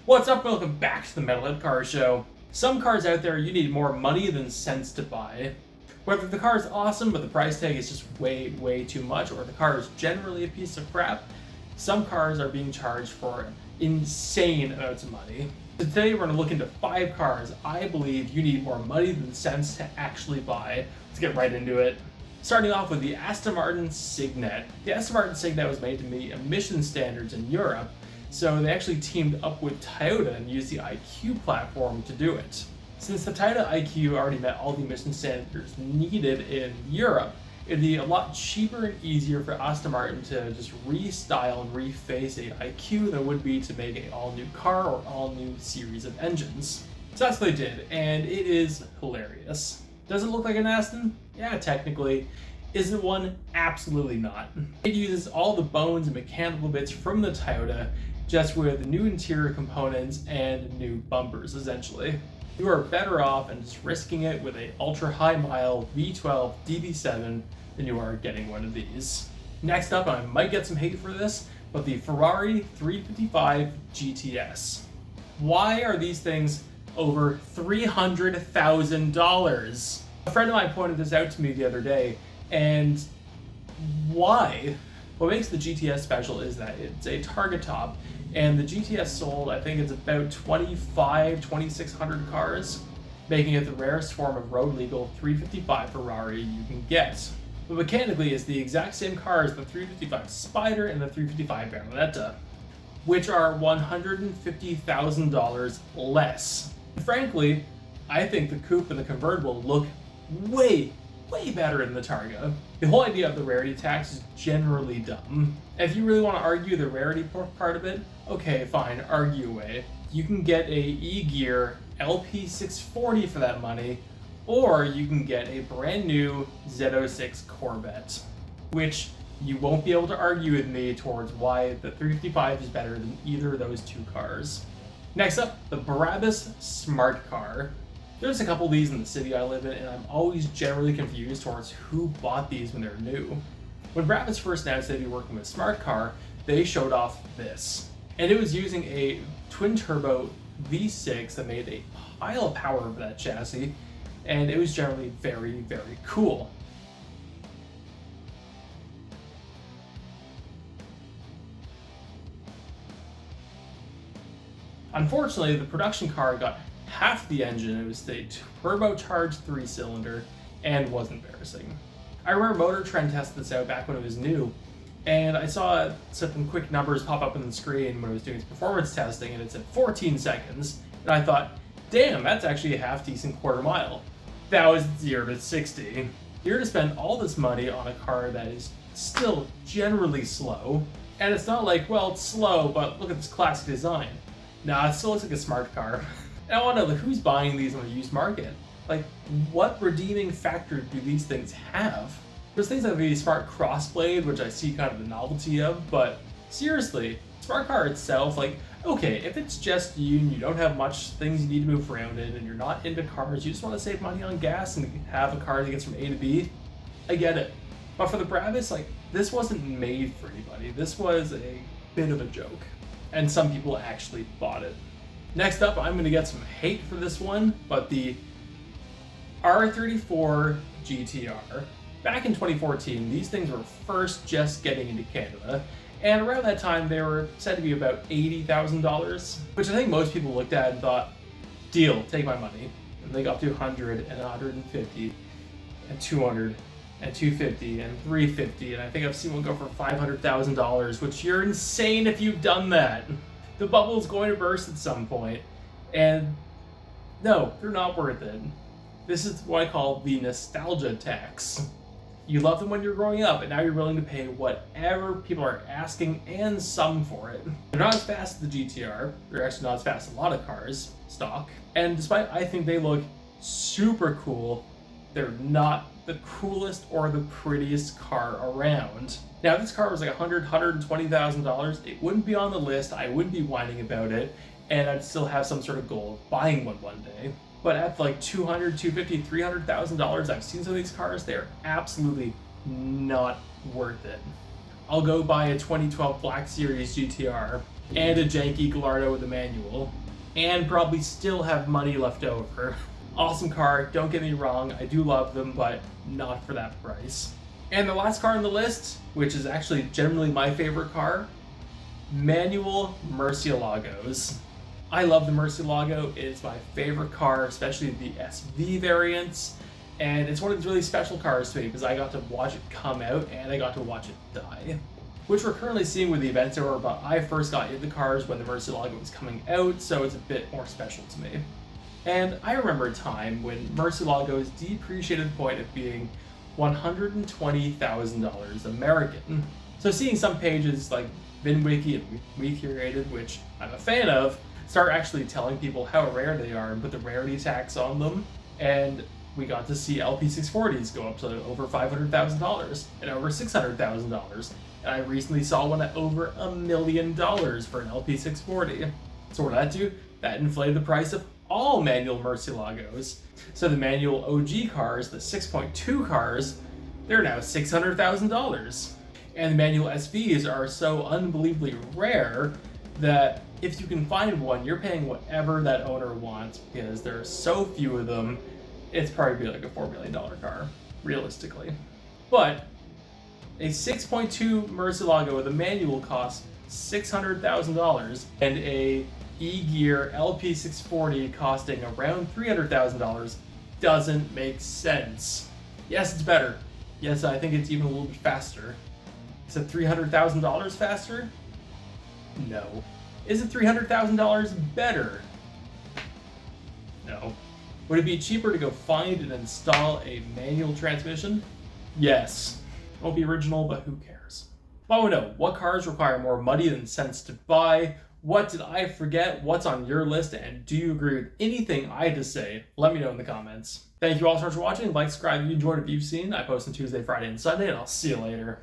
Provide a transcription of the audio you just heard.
What's up? Welcome back to the Metalhead Car Show. Some cars out there you need more money than sense to buy. Whether the car is awesome but the price tag is just way too much, or the car is generally a piece of crap, some cars are being charged for insane amounts of money. So today we're going to look into 5 cars I believe you need more money than sense to actually buy. Let's get right into it. Starting off with the Aston Martin Signet. The Aston Martin Signet was made to meet emission standards in Europe, so they actually teamed up with Toyota and used the IQ platform to do it. Since the Toyota IQ already met all the emission standards needed in Europe, it'd be a lot cheaper and easier for Aston Martin to just restyle and reface a IQ than it would be to make an all-new car or all-new series of engines. So that's what they did, and it is hilarious. Does it look like an Aston? Yeah, technically. Is it one? Absolutely not. It uses all the bones and mechanical bits from the Toyota, just with new interior components and new bumpers, essentially. You are better off and just risking it with a ultra high mile V12 DB7 than you are getting one of these. Next up, I might get some hate for this, but the Ferrari 355 GTS. Why are these things over $300,000? A friend of mine pointed this out to me the other day, and why? What makes the GTS special is that it's a target top, and the GTS sold, I think it's about 2,600 cars, making it the rarest form of road legal 355 Ferrari you can get. But mechanically, it's the exact same car as the 355 Spider and the 355 Barabbas, which are $150,000 less. And frankly, I think the coupe and the convertible look way better than the Targa. The whole idea of the rarity tax is generally dumb. If you really want to argue the rarity part of it, okay, fine, argue away. You can get a E-Gear LP640 for that money, or you can get a brand new Z06 Corvette, which you won't be able to argue with me towards why the 355 is better than either of those two cars. Next up, the Barabbas Smart car. There's a couple of these in the city I live in, and I'm always generally confused towards who bought these when they're new. When Barabbas first announced they'd be working with Smart Car, they showed off this. And it was using a twin-turbo V6 that made a pile of power over that chassis, and it was generally very cool. Unfortunately, the production car got half the engine. It was a turbocharged 3-cylinder and was embarrassing. I remember Motor Trend tested this out back when it was new, and I saw some quick numbers pop up on the screen when it was doing its performance testing, and it said 14 seconds, and I thought, damn, that's actually a half decent quarter mile. That was 0 to 60. You're to spend all this money on a car that is still generally slow, and it's not like, well, it's slow, but look at this classic design. Nah, it still looks like a smart car. And I want to know, like, who's buying these on the used market? Like, what redeeming factor do these things have? There's things like the Smart Crossblade, which I see kind of the novelty of, but seriously, Smart Car itself, like, okay, if it's just you and you don't have much things you need to move around in and you're not into cars, you just want to save money on gas and have a car that gets from A to B, I get it. But for the Barabbas, like, this wasn't made for anybody. This was a bit of a joke. And some people actually bought it. Next up, I'm going to get some hate for this one, but the R34 GTR. Back in 2014, these things were first just getting into Canada, and around that time they were said to be about $80,000, which I think most people looked at and thought, deal, take my money. And they got up to 100 and 150 and 200 and 250 and 350, and I think I've seen one go for $500,000, which you're insane if you've done that. The bubble is going to burst at some point, and no, they're not worth it. This is what I call the nostalgia tax. You loved them when you were growing up, and now you're willing to pay whatever people are asking and some for it. They're not as fast as the GTR. They're actually not as fast as a lot of cars, stock. And despite I think they look super cool, they're not the coolest or the prettiest car around. Now, if this car was like $120,000, it wouldn't be on the list, I wouldn't be whining about it, and I'd still have some sort of goal of buying one day. But at like $200,000, $250,000, $300,000, I've seen some of these cars, they're absolutely not worth it. I'll go buy a 2012 Black Series GTR and a janky Gallardo with a manual, and probably still have money left over. Awesome car, don't get me wrong, I do love them, but not for that price. And the last car on the list, which is actually generally my favorite car, manual Murcielagos. I love the Murcielago. It is my favorite car, especially the SV variants. And it's one of these really special cars to me because I got to watch it come out and I got to watch it die. Which we're currently seeing with the events over, but I first got into cars when the Murcielago was coming out, so it's a bit more special to me. And I remember a time when Murcielagos depreciated to the point of being $120,000 American. So seeing some pages like VinWiki and WeCurated, which I'm a fan of, start actually telling people how rare they are and put the rarity tax on them, and we got to see LP640s go up to over $500,000 and over $600,000. And I recently saw one at over $1 million for an LP640. So what did that do? That inflated the price of all manual Murcielagos. So the manual OG cars, the 6.2 cars, they're now $600,000. And the manual SVs are so unbelievably rare that if you can find one, you're paying whatever that owner wants because there are so few of them. It's probably be like a $4 million car, realistically. But a 6.2 Murcielago with a manual costs $600,000 and a E-Gear LP640 costing around $300,000 doesn't make sense. Yes, it's better. Yes, I think it's even a little bit faster. Is it $300,000 faster? No. Is it $300,000 better? No. Would it be cheaper to go find and install a manual transmission? Yes. It won't be original, but who cares? Well, we know what cars require more money than sense to buy. What did I forget? What's on your list? And do you agree with anything I had to say? Let me know in the comments. Thank you all so much for watching. Like, subscribe if you enjoyed, if you've seen. I post on Tuesday, Friday, and Sunday, and I'll see you later.